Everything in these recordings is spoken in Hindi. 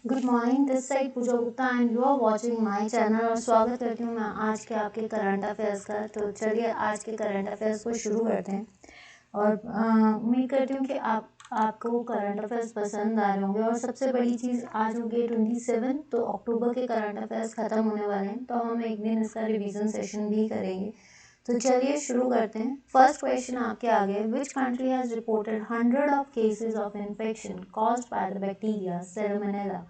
Good morning, this side Pooja Gupta and you are watching my channel. और स्वागत करती हूँ मैं आज के आपके करंट अफेयर्स का। तो चलिए आज के करंट अफेयर्स को शुरू करते हैं। और उम्मीद करती हूँ कि आपको करंट अफेयर्स पसंद आ रहे होंगे। और सबसे बड़ी चीज़, आज हो गई 27, तो अक्टूबर के करंट अफेयर्स ख़त्म होने वाले हैं, तो हम एक दिन इसका रिवीजन सेशन भी करेंगे। तो चलिए शुरू करते हैं। फर्स्ट क्वेश्चन आपके आगे, which country has reported 100 of cases of infection caused by the bacteria salmonella.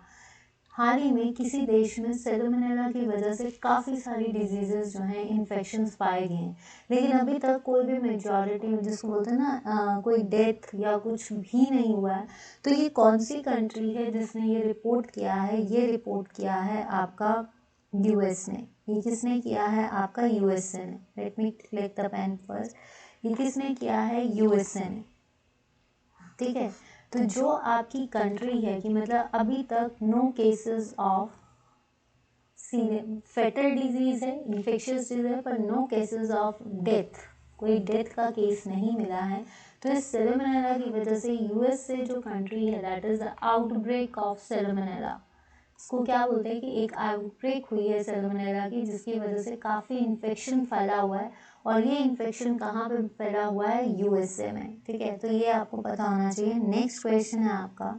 हाल ही में किसी देश में सैल्मोनेला की वजह से काफ़ी सारी डिजीजेस जो हैं इन्फेक्शंस पाए गए हैं, लेकिन अभी तक कोई भी मेजॉरिटी जिसको बोलते हैं ना कोई डेथ या कुछ भी नहीं हुआ है। तो ये कौन सी कंट्री है जिसने ये रिपोर्ट किया है? ये रिपोर्ट किया है आपका यूएस ने। ये किसने किया है? आपका यूएसए ने। Let me click the pen first. ये किसने किया है? यूएसए ने। ठीक है, तो जो आपकी कंट्री है कि मतलब अभी तक no cases of fatal disease है, इन्फेक्शियस डिजीज है, पर नो केसेस ऑफ डेथ, कोई डेथ का केस नहीं मिला है। तो इस सैल्मोनेला की वजह से यूएस से जो कंट्री है, that is the outbreak of Salmonella. इसको क्या बोलते हैं कि एक आउटब्रेक हुई है सैल्मोनेला की, जिसकी वजह से काफ़ी इन्फेक्शन फैला हुआ है। और ये इन्फेक्शन कहाँ पे फैला हुआ है? यूएसए में। ठीक है, तो ये आपको पता होना चाहिए। नेक्स्ट क्वेश्चन है आपका,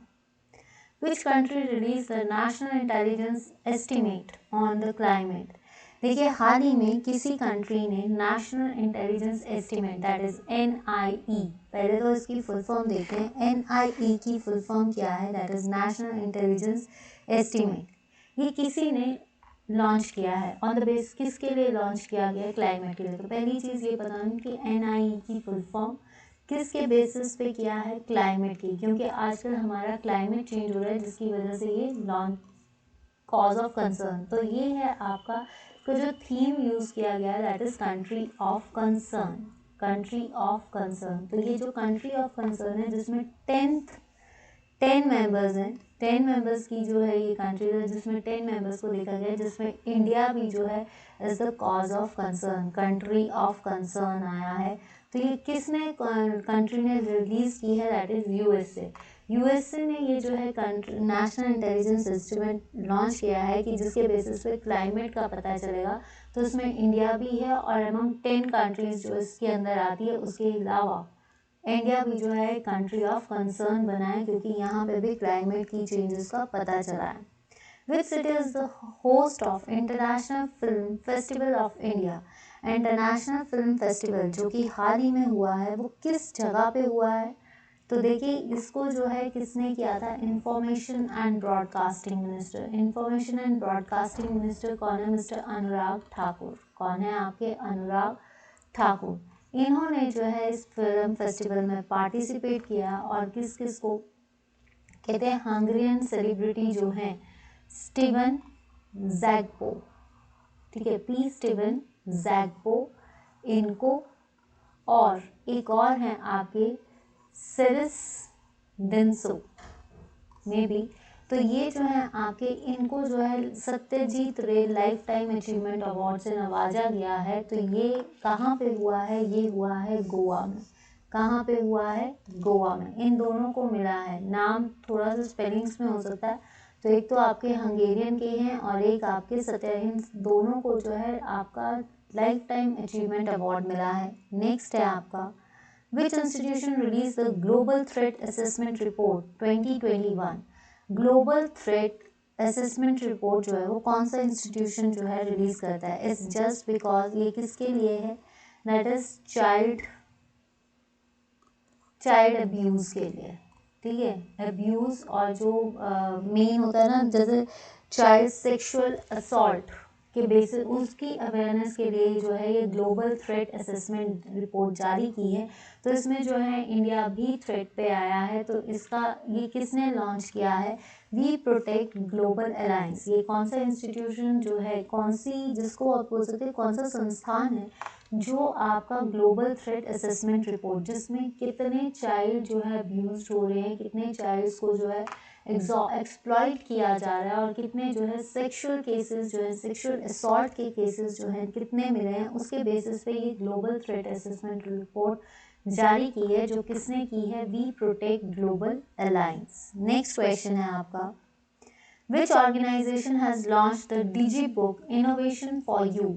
which country release the national intelligence estimate on the climate. देखिए, हाल ही में किसी कंट्री ने national intelligence estimate, that is NIE, पहले तो इसकी फुल फॉर्म देखते हैं। NIE की फुल फॉर्म क्या है? That is national intelligence estimate. ये किसी ने लॉन्च किया है, ऑन द बेस किसके लिए लॉन्च किया गया है? क्लाइमेट के लिए। तो पहली चीज़ ये बताऊँ कि NIE की फुल फॉर्म किसके बेसिस पे किया है? क्लाइमेट की, क्योंकि आजकल हमारा क्लाइमेट चेंज हो रहा है, जिसकी वजह से ये लॉन्च कॉज ऑफ कंसर्न। तो ये है आपका तो जो थीम यूज़ किया गया है, that is country of concern. Country of concern, तो ये जो कंट्री ऑफ कंसर्न है, जिसमें 10 मेंबर्स हैं, 10 मेंबर्स की जो है ये कंट्री है, जिसमें 10 मेंबर्स को देखा गया है, जिसमें इंडिया भी जो है is the cause of concern, country of concern आया है। तो ये किसने कंट्री ने रिलीज की है? That is USA. यूएसए ने ये जो है country national intelligence estimate launch किया है कि जिसके बेसिस पे क्लाइमेट का पता चलेगा। तो इसमें इंडिया भी है, और अमंग 10 कंट्रीज जो इसके अंदर आती है, उसके अलावा इंडिया भी जो है कंट्री ऑफ कंसर्न बना है, क्योंकि यहाँ पे भी क्लाइमेट की चेंजेस का पता चला है। Which city is the host of international film festival of India. International film festival जो कि हाल ही में हुआ है, वो किस जगह पे हुआ है? तो देखिए, इसको जो है किसने किया था? Information and broadcasting minister. Information and broadcasting minister कौन है? मिस्टर अनुराग ठाकुर। कौन है आपके? अनुराग ठाकुर। इन्होंने जो है इस फिल्म फेस्टिवल में पार्टिसिपेट किया। और किस किस को कहते हैं? हंगरियन सेलिब्रिटी जो हैं, स्टीवन जैगपो। ठीक है, पी स्टीवन जैगपो, इनको, और एक और हैं आपके सेरिस डिंसो में भी। तो ये जो है आपके, इनको जो है सत्यजीत रे लाइफ टाइम अचीवमेंट अवार्ड से नवाजा गया है। तो ये कहाँ पे हुआ है? ये हुआ है गोवा में। कहाँ पे हुआ है? गोवा में। इन दोनों को मिला है। नाम थोड़ा सा स्पेलिंग्स में हो सकता है, तो एक तो आपके हंगेरियन के हैं और एक आपके इन दोनों को जो है आपका लाइफ टाइम अचीवमेंट अवार्ड मिला है। नेक्स्ट है आपका, Which institution released the Global Threat Assessment Report 2021? Global threat assessment report जो है वो कौन सा इंस्टीट्यूशन जो है रिलीज करता है? इट्स जस्ट बिकॉज ये किसके लिए है? दैट इज चाइल्ड अब्यूज़ के लिए। ठीक है, अब्यूज़ और जो मेन होता है ना, जैसे चाइल्ड सेक्सुअल असॉल्ट के बेसिस, उसकी अवेयरनेस के लिए जो है ये ग्लोबल थ्रेट असेसमेंट रिपोर्ट जारी की है। तो इसमें जो है इंडिया भी थ्रेट पे आया है। तो इसका ये किसने लॉन्च किया है? We protect global alliance. ये कौन सा इंस्टीट्यूशन जो है, कौन सी, जिसको आप बोल सकते हैं कौन सा संस्थान है जो आपका ग्लोबल थ्रेट असेसमेंट रिपोर्ट, जिसमें कितने चाइल्ड जो है अब्यूज हो रहे हैं, कितने चाइल्ड्स को जो है एक्सप्लॉइट किया जा रहा है, और कितने जो है सेक्सुअल केसेस जो है, सेक्सुअल असॉल्ट के केसेस जो हैं कितने मिले हैं, उसके बेसिस पे ये ग्लोबल थ्रेट असेसमेंट रिपोर्ट जारी की है। जो किसने की है? We protect global Alliance. Next question है आपका, which organisation has launch the Digi Book Innovation for You.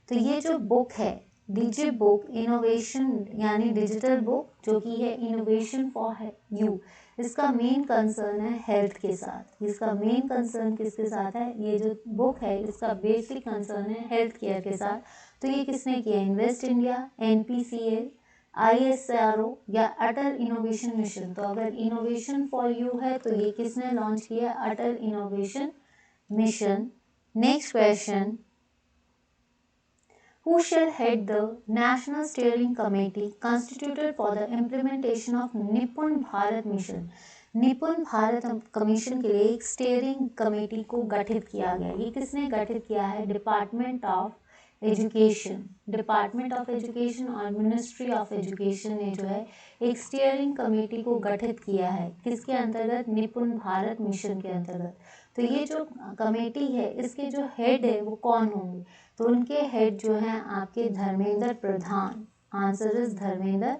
तो ये जो बुक है डिजी बुक इनोवेशन यानी डिजिटल बुक जो कि है इनोवेशन फॉर यू, इसका मेन कंसर्न है हेल्थ के साथ। इसका मेन कंसर्न किसके साथ है? ये जो बुक है इसका बेसिक कंसर्न है हेल्थ केयर के साथ। तो ये किसने किया? इन्वेस्ट इंडिया, एनपीसीएल, ISRO या अटल इनोवेशन मिशन। तो अगर इनोवेशन फॉर यू है तो ये किसने लॉन्च किया? Atal Innovation Mission. Next question, who shall head the National Steering Committee constituted for the implementation of निपुण भारत मिशन। निपुण भारत कमीशन के लिए एक स्टीयरिंग कमेटी को गठित किया गया। ये किसने गठित किया है? Department of education. Department of education और मिनिस्ट्री ऑफ एजुकेशन ने जो है एक स्टीयरिंग कमेटी को गठित किया है। किसके अंतर्गत? निपुण भारत मिशन के अंतर्गत। तो ये जो कमेटी है इसके जो हेड है वो कौन होंगे? तो उनके हेड जो हैं आपके धर्मेंद्र प्रधान। आंसर इज धर्मेंद्र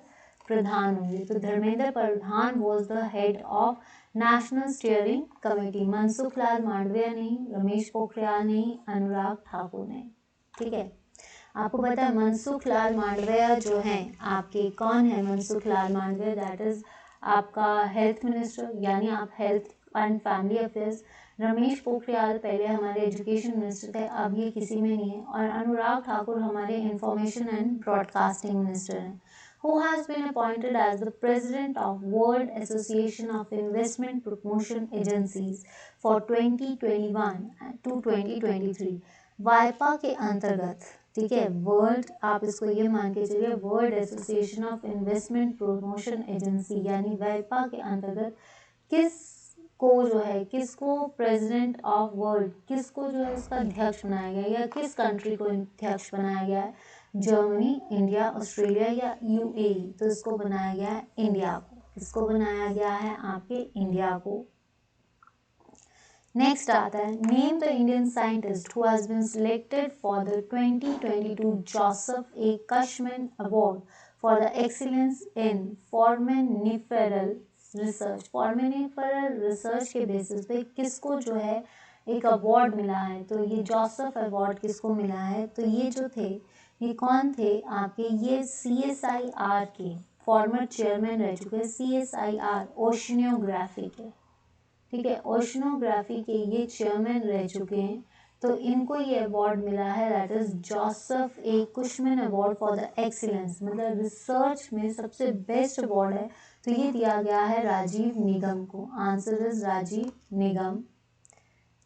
प्रधान होंगे। तो Dharmendra Pradhan was the head of national steering committee. Mansukh Lal Mandaviya नहीं, रमेश पोखरियाल नहीं, अनुराग ठाकुर नहीं। ठीक है, आपको पता है मनसुख लाल मांडविया जो हैं आपके कौन है? मनसुख लाल मांडविया दैट इज आपका हेल्थ मिनिस्टर यानी आप health and family affairs. Ramesh Pokhriyal पहले हमारे एजुकेशन मिनिस्टर थे, अब ये किसी में नहीं है। और अनुराग ठाकुर हमारे इंफॉर्मेशन एंड ब्रॉडकास्टिंग मिनिस्टर हैं। Who has been appointed as the president of World Association of Investment Promotion Agencies for 2021 to 2023। वाइपा के अंतर्गत, ठीक है, वर्ल्ड, आप इसको ये मान के चलिए, world association of investment promotion agency यानी वाइपा के अंतर्गत किसको जो है किसको प्रेसिडेंट ऑफ वर्ल्ड, किसको जो है उसका अध्यक्ष बनाया गया या किस कंट्री को अध्यक्ष बनाया गया है? जर्मनी, इंडिया, ऑस्ट्रेलिया या यूएई। तो इसको बनाया गया है इंडिया को। किसको बनाया गया है? आपके इंडिया को। नेक्स्ट आता है, name the Indian scientist who has been selected for the 2022 Joseph A Cushman award for the excellence in foraminiferal research. Foraminiferal research के बेसिस पे किसको जो है एक अवार्ड मिला है? तो ये जोसेफ अवार्ड किसको मिला है? तो ये जो थे ये कौन थे आपके? ये CSIR के फॉर्मर चेयरमैन रह चुके हैं। CSIR ओशनियोग्राफी के, ठीक है, ओशनोग्राफी के ये चेयरमैन रह चुके हैं। तो इनको ये अवार्ड मिला है that is Joseph A Cushman award for the excellence, मतलब रिसर्च में सबसे बेस्ट अवार्ड है। तो ये दिया गया है राजीव निगम को। Answer is Rajiv Nigam.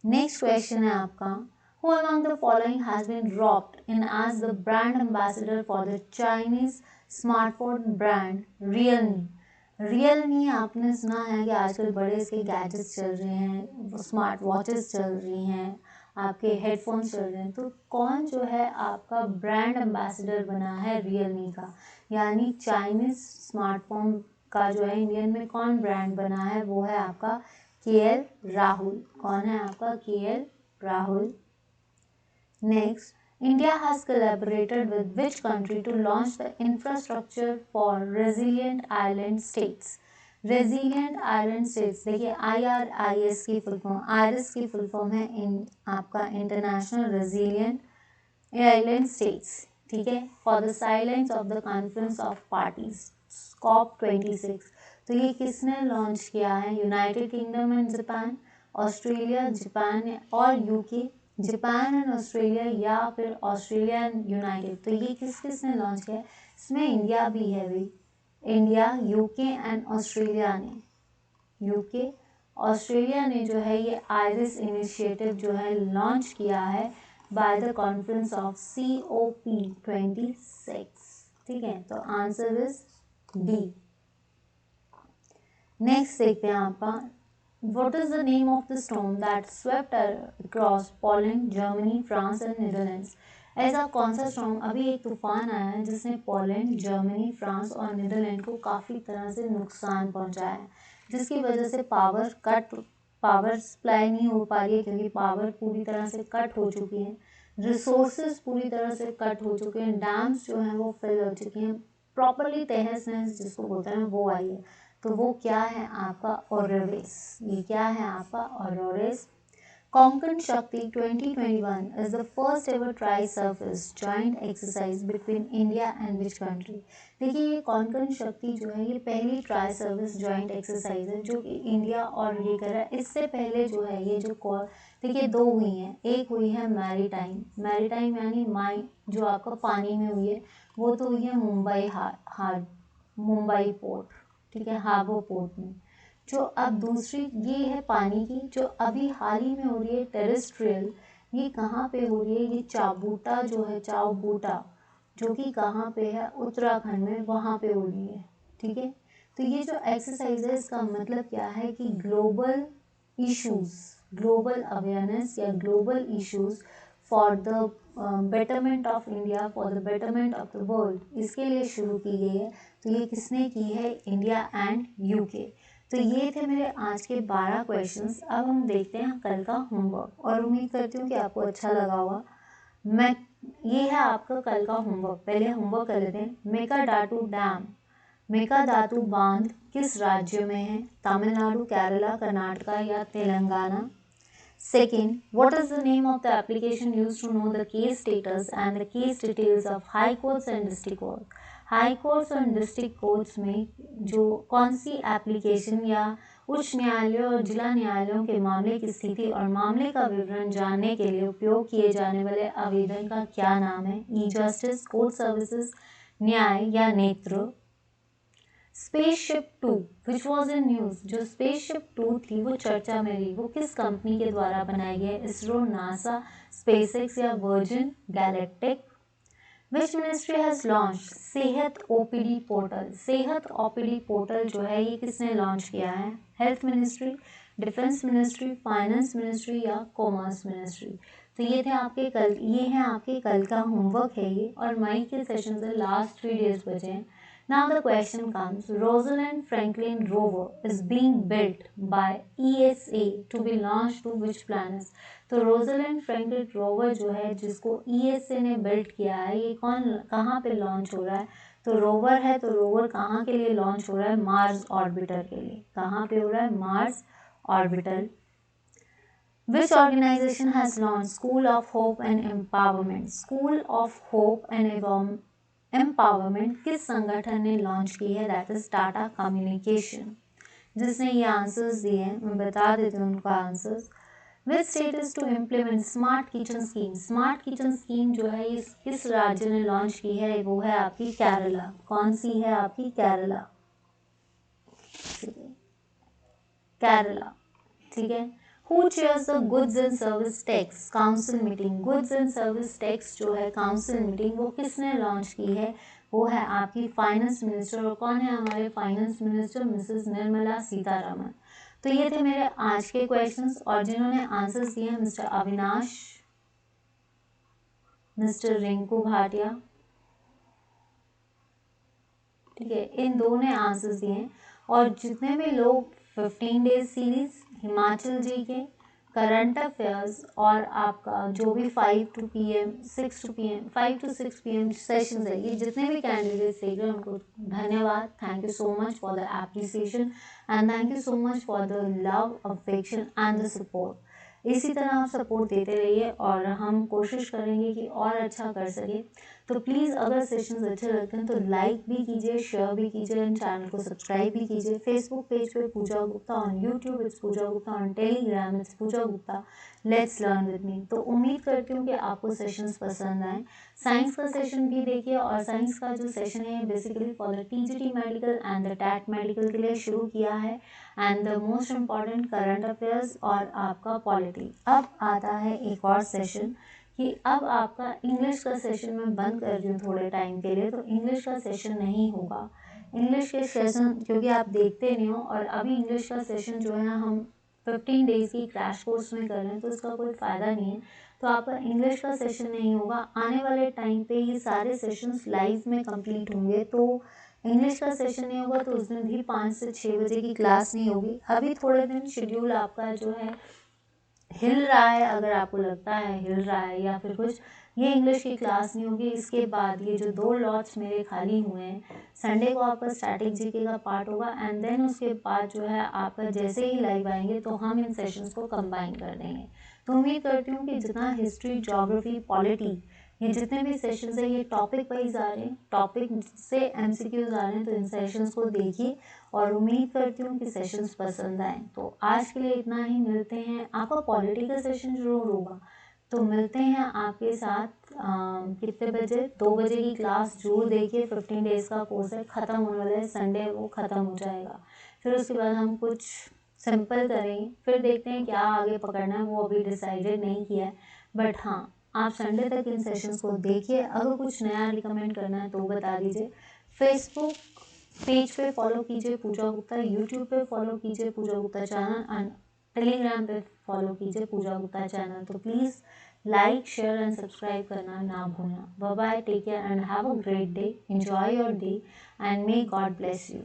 Next question है आपका, Who among the following has been dropped in as the brand ambassador for the Chinese smartphone brand Realme? Realme आपने सुना है कि आजकल बड़े इसके गैजेट्स चल रहे हैं, स्मार्ट वॉचेस चल रही हैं, आपके हेडफोन्स चल रहे हैं। तो कौन जो है आपका ब्रांड एम्बेसडर बना है Realme का? यानी चाइनीज स्मार्टफोन का जो है इंडियन में कौन ब्रांड बना है? वो है आपका KL राहुल। कौन है आपका? KL Rahul. Next, India has collaborated with which country to launch the infrastructure for resilient island states? Resilient island states, देखिए IRIS की फुल फॉर्म, IRIS की फुल फॉर्म है आपका इंटरनेशनल रेजिलियंट आइलैंड स्टेट्स, ठीक है, for the silence of the conference of parties COP26। तो ये किसने लॉन्च किया है? United kingdom and Japan, Australia, Japan और यूके, जापान एंड ऑस्ट्रेलिया या फिर ऑस्ट्रेलिया एंड यूनाइटेड। तो ये किसने लॉन्च किया है? इसमें इंडिया भी है भाई। इंडिया, यूके एंड ऑस्ट्रेलिया ने, यूके ऑस्ट्रेलिया ने जो है ये आइरिस इनिशिएटिव जो है लॉन्च किया है by the conference of COP26। ठीक है, तो आंसर इज डी। नेक्स्ट देखते हैं आपका, What is the name of the storm that swept across Poland, Germany, France and Netherlands? ऐसा कौन सा स्टॉर्म, अभी एक तूफान आया है जिसने पोलैंड, जर्मनी, फ्रांस और नीदरलैंड को काफ़ी तरह से नुकसान पहुंचाया है, जिसकी वजह से पावर सप्लाई नहीं हो पा रही है क्योंकि पावर पूरी तरह से कट हो चुकी है, रिसोर्सेज पूरी तरह से कट हो चुके हैं, डैम्स जो हैं वो फिल हो चुके हैं, प्रॉपरली तहस नहस जिसको बोलते हैं वो आई है। तो वो क्या है आपका? ओरोरेस। ये क्या है आपका? ओरोरेस Konkan Shakti 2021 is the first ever tri-surface joint exercise between India and which country? देखिए ये कोंकण शक्ति जो है ये पहली ट्राई सर्विस जॉइंट एक्सरसाइज है जो कि इंडिया और ये कर रहा है। इससे पहले जो है ये जो देखिए दो हुई हैं, एक हुई है मैरीटाइम यानी माई जो आपका पानी में हुई है, वो तो हुई है मुंबई पोर्ट, ठीक है, हार्बर पोर्ट में। जो अब दूसरी ये है पानी की, जो अभी हाल ही में हो रही है टेरेस्ट्रियल, ये कहाँ पे हो रही है, ये चाबूटा जो है, चाबूटा जो कि कहाँ पे है, उत्तराखंड में, वहाँ पे हो रही है, ठीक है। तो ये जो एक्सरसाइज है इसका मतलब क्या है कि ग्लोबल इश्यूज, ग्लोबल अवेयरनेस या global issues for the betterment of India, for the betterment of the world, इसके लिए शुरू की गई है। तो ये किसने की है? India and UK. तो ये थे मेरे आज के 12 क्वेश्चंस। अब हम देखते हैं कल का होमवर्क और उम्मीद करती हूँ कि आपको अच्छा लगा होगा। ये है आपका कल का होमवर्क। पहले होमवर्क कर लेते हैं। मेकाडातु डैम, मेकादातु बांध किस राज्य में है? तमिलनाडु, केरला, कर्नाटका या Telangana. Second, what is the name of the application used to know the case status and the case details of high courts and district courts? High courts और डिस्ट्रिक्ट कोर्ट्स में जो कौन सी एप्लीकेशन या उच्च न्यायालयों और जिला न्यायालयों के मामले की स्थिति और मामले का विवरण जानने के लिए उपयोग किए जाने वाले आवेदन का क्या नाम है? ई जस्टिस, कोर्ट सर्विसेज, न्याय या नेत्र। Spaceship 2 which was in news, जो स्पेसशिप 2 थी वो चर्चा में रही, वो किस कंपनी के द्वारा बनाई गई है? इसरो, नासा, स्पेसएक्स या virgin galactic. Which ministry has launch सेहत ओपीडी पोर्टल, सेहत ओपीडी पोर्टल जो है ये किसने लॉन्च किया है? Health ministry, defence ministry, finance ministry या कॉमर्स मिनिस्ट्री। तो ये थे आपके कल, ये है आपके कल का होमवर्क है ये, और मई के सेशन से लास्ट 3 डेज बचे हैं। Now the question comes, Rosalind Franklin rover is being built by ESA to be launched to which planets? तो Rosalind Franklin rover जो है जिसको ESA ने बिल्ड किया है, ये कहाँ पे लॉन्च हो रहा है? तो रोवर है, तो रोवर कहाँ के लिए लॉन्च हो रहा है? मार्स ऑर्बिटर के लिए। कहाँ पे हो रहा है? Mars orbiter. Which organization has launched School of Hope and Empowerment? School of Hope and empowerment किस संगठन ने लॉन्च की है? That is Tata communication. जिसने ये आंसर्स दिए हैं मैं बता देती हूँ उनका answers. Which state is to implement smart kitchen scheme, smart kitchen scheme जो है ये किस राज्य ने लॉन्च की है? वो है आपकी केरला। कौन सी है आपकी? केरला, केरला, ठीक है। Who chairs the Goods and Service Tax Council meeting? Goods and Service Tax जो है काउंसिल मीटिंग वो किसने लॉन्च की है? वो है आपकी फाइनेंस मिनिस्टर। और कौन है हमारे finance minister? Mrs Nirmala Sitharaman. तो ये थे मेरे आज के क्वेश्चंस, और जिन्होंने आंसर्स दिए हैं मिस्टर अविनाश, मिस्टर रिंकू भाटिया, ठीक है, इन दो ने आंसर्स दिए हैं। और जितने भी लोग 15 डेज सीरीज हिमाचल जी के करंट अफेयर्स और आपका जो भी 5 to 6 PM सेशंस है, ये जितने भी कैंडिडेट्स देख रहे हैं उनको धन्यवाद। Thank you so much for the appreciation and thank you so much for the love, affection and the support. इसी तरह आप सपोर्ट देते रहिए और हम कोशिश करेंगे कि और अच्छा कर सके। तो प्लीज़ अगर सेशंस अच्छे लगते हैं तो लाइक भी कीजिए, शेयर भी कीजिए, एंड चैनल को सब्सक्राइब भी कीजिए। फेसबुक पेज पे Pooja Gupta, on YouTube it's Pooja Gupta, on Telegram it's Pooja Gupta, let's learn with me. तो उम्मीद करती हूँ कि आपको सेशंस पसंद आए। साइंस का सेशन भी देखिए, और साइंस का जो सेशन है basically for the TGT medical and the TET medical के लिए शुरू किया है, and the most important current affairs और आपका पॉलिटी। अब आता है एक और सेशन कि अब आपका इंग्लिश का सेशन मैं बंद कर रही हूँ थोड़े टाइम के लिए, तो इंग्लिश का सेशन नहीं होगा। इंग्लिश के सेशन क्योंकि आप देखते नहीं हो, और अभी इंग्लिश का सेशन जो है हम 15 डेज़ की क्रैश कोर्स में कर रहे हैं, तो इसका कोई फ़ायदा नहीं है। तो आपका इंग्लिश का सेशन नहीं होगा। आने वाले टाइम पे ये सारे सेशंस लाइव में कंप्लीट होंगे, तो इंग्लिश का सेशन नहीं होगा, तो उस दिन भी 5 से 6 बजे की क्लास नहीं होगी। अभी थोड़े दिन शेड्यूल आपका जो है हिल रहा है, अगर आपको लगता है हिल रहा है या फिर कुछ, ये इंग्लिश की क्लास नहीं होगी। इसके बाद ये जो 2 लॉट्स मेरे खाली हुए हैं, संडे को आपका स्टैटिक जीके का पार्ट होगा एंड देन उसके बाद जो है आपका जैसे ही लाइव आएंगे तो हम इन सेशंस को कंबाइन कर देंगे। तो उम्मीद करती हूँ कि जितना हिस्ट्री, ज्योग्राफी, पॉलिटी, ये जितने भी सेशंस हैं ये टॉपिक वाइज आ रहे हैं, टॉपिक से एमसीक्यूज आ रहे हैं, तो इन सेशंस को देखिए और उम्मीद करती हूँ कि सेशंस पसंद आए। तो आज के लिए इतना ही, मिलते हैं। आपका पॉलिटी का सेशन जरूर होगा, तो मिलते हैं आपके साथ कितने बजे, 2 बजे की क्लास जरूर देखिए। 15 डेज का कोर्स है, ख़त्म होने वाला है, संडे वो ख़त्म हो जाएगा। फिर उसके बाद हम कुछ सिंपल करेंगे, फिर देखते हैं क्या आगे पकड़ना है, वो अभी डिसाइडेड नहीं किया है। बट हाँ, आप संडे तक इन सेशंस को देखिए। अगर कुछ नया रिकमेंड करना है तो बता दीजिए। फेसबुक पेज पे फॉलो कीजिए पूजा गुप्ता, यूट्यूब पे फॉलो कीजिए Pooja Gupta channel and Telegram पे फॉलो कीजिए पूजा गुप्ता चैनल। तो please like, share and subscribe करना ना भूलना। Bye bye, take care and have a great day, enjoy your day and may God bless you.